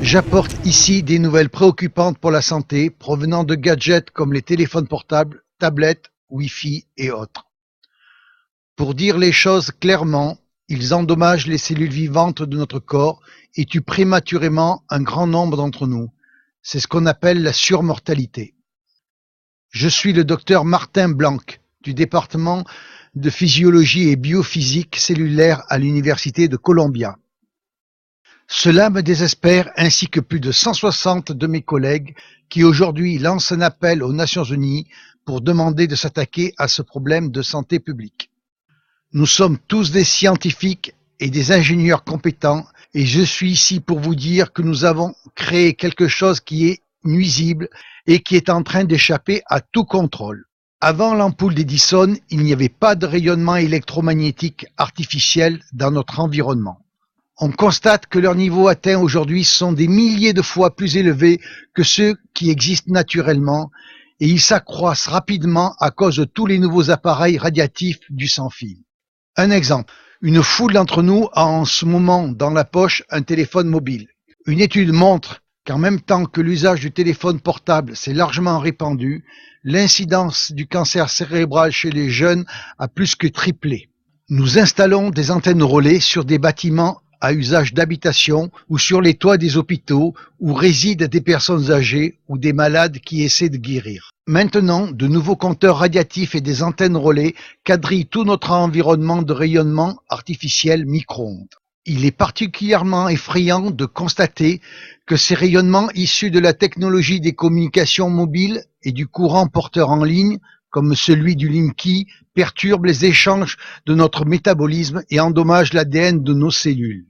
J'apporte ici des nouvelles préoccupantes pour la santé provenant de gadgets comme les téléphones portables, tablettes, Wi-Fi et autres. Pour dire les choses clairement, ils endommagent les cellules vivantes de notre corps et tuent prématurément un grand nombre d'entre nous. C'est ce qu'on appelle la surmortalité. Je suis le docteur Martin Blanc du département de physiologie et biophysique cellulaire à l'université de Columbia. Cela me désespère ainsi que plus de 160 de mes collègues qui aujourd'hui lancent un appel aux Nations Unies pour demander de s'attaquer à ce problème de santé publique. Nous sommes tous des scientifiques et des ingénieurs compétents et je suis ici pour vous dire que nous avons créé quelque chose qui est nuisible et qui est en train d'échapper à tout contrôle. Avant l'ampoule d'Edison, il n'y avait pas de rayonnement électromagnétique artificiel dans notre environnement. On constate que leurs niveaux atteints aujourd'hui sont des milliers de fois plus élevés que ceux qui existent naturellement et ils s'accroissent rapidement à cause de tous les nouveaux appareils radiatifs du sans-fil. Un exemple, une foule d'entre nous a en ce moment dans la poche un téléphone mobile. Une étude montre qu'en même temps que l'usage du téléphone portable s'est largement répandu, l'incidence du cancer cérébral chez les jeunes a plus que triplé. Nous installons des antennes relais sur des bâtiments à usage d'habitation ou sur les toits des hôpitaux où résident des personnes âgées ou des malades qui essaient de guérir. Maintenant, de nouveaux compteurs radiatifs et des antennes relais quadrillent tout notre environnement de rayonnement artificiel micro-ondes. Il est particulièrement effrayant de constater que ces rayonnements issus de la technologie des communications mobiles et du courant porteur en ligne, comme celui du Linky, perturbent les échanges de notre métabolisme et endommagent l'ADN de nos cellules.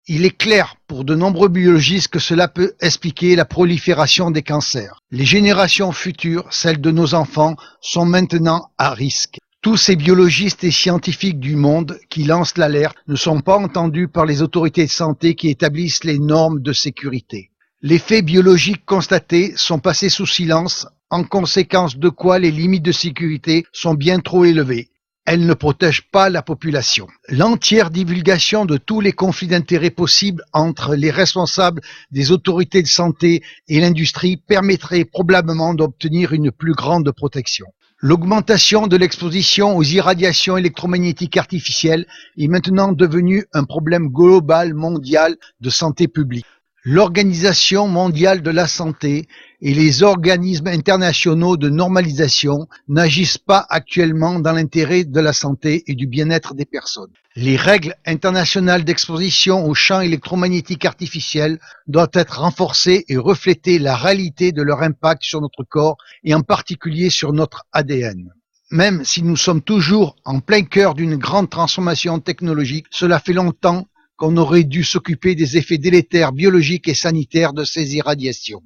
Il est clair pour de nombreux biologistes que cela peut expliquer la prolifération des cancers. Les générations futures, celles de nos enfants, sont maintenant à risque. Tous ces biologistes et scientifiques du monde qui lancent l'alerte ne sont pas entendus par les autorités de santé qui établissent les normes de sécurité. Les faits biologiques constatés sont passés sous silence, en conséquence de quoi les limites de sécurité sont bien trop élevées. Elles ne protègent pas la population. L'entière divulgation de tous les conflits d'intérêts possibles entre les responsables des autorités de santé et l'industrie permettrait probablement d'obtenir une plus grande protection. L'augmentation de l'exposition aux irradiations électromagnétiques artificielles est maintenant devenue un problème global mondial de santé publique. L'Organisation mondiale de la santé et les organismes internationaux de normalisation n'agissent pas actuellement dans l'intérêt de la santé et du bien-être des personnes. Les règles internationales d'exposition aux champs électromagnétiques artificiels doivent être renforcées et refléter la réalité de leur impact sur notre corps et en particulier sur notre ADN. Même si nous sommes toujours en plein cœur d'une grande transformation technologique, cela fait longtemps qu'on aurait dû s'occuper des effets délétères biologiques et sanitaires de ces irradiations.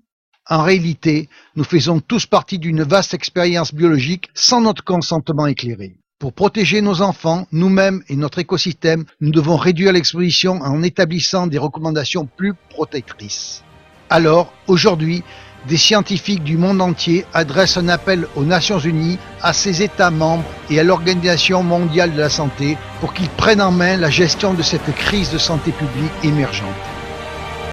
En réalité, nous faisons tous partie d'une vaste expérience biologique sans notre consentement éclairé. Pour protéger nos enfants, nous-mêmes et notre écosystème, nous devons réduire l'exposition en établissant des recommandations plus protectrices. Alors, aujourd'hui, des scientifiques du monde entier adressent un appel aux Nations Unies, à ses États membres et à l'Organisation mondiale de la santé pour qu'ils prennent en main la gestion de cette crise de santé publique émergente.